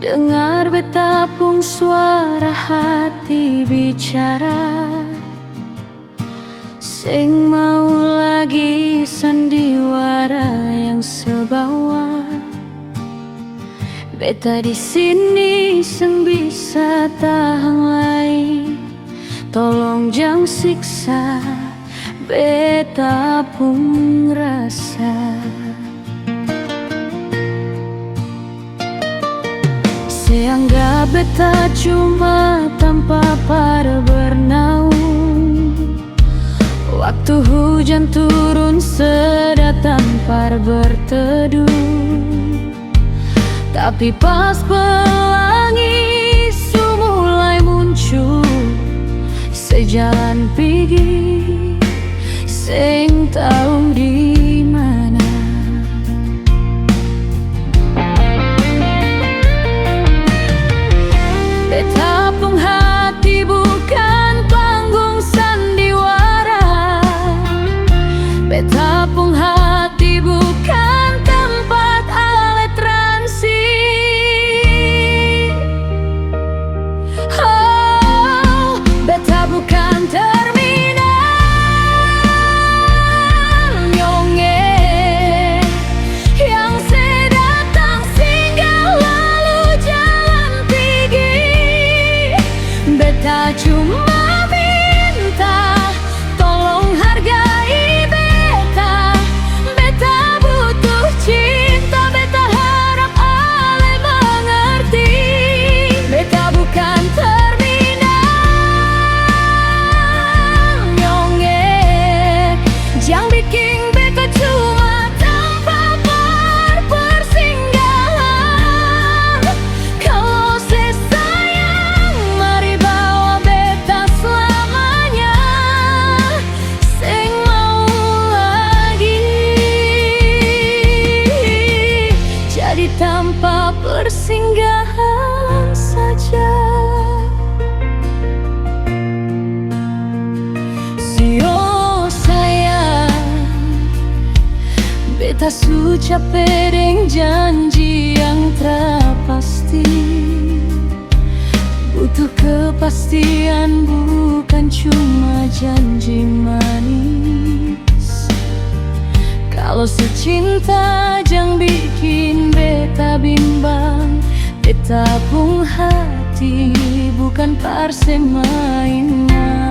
Dengar betapung suara hati bicara, sing mau lagi sandiwara yang sebawa. Beta di sini sing bisa tahan lagi, tolong jangan siksa beta pun rasa. Seanggap beta cuma tanpa pada bernaung, waktu hujan turun seda tanpa berteduh. Tapi pas pelangi su mulai muncul, sejalan pergi, sing tahu di mana. Betapung hati bukan panggung sandiwara, betapung hati bukan tempat alat transit. Oh, beta bukan terminal nyonge yang sedatang singgah lalu jalan pergi. Beta cuma minta tolong hargai beta. Beta butuh cinta, beta harap ale mengerti. Beta bukan terminal nyonge yang bikin beta cuma tanpa persinggahan. Kalau sesayang mari bawa beta selamanya, sing mau lagi jadi tanpa persinggahan saja. Sio sayang, beta su capek deng janji yang terpasti. Butuh kepastian, bukan cuma janji manis. Kalau secinta jangan bikin beta bimbang. Beta pung hati bukan parse mainan.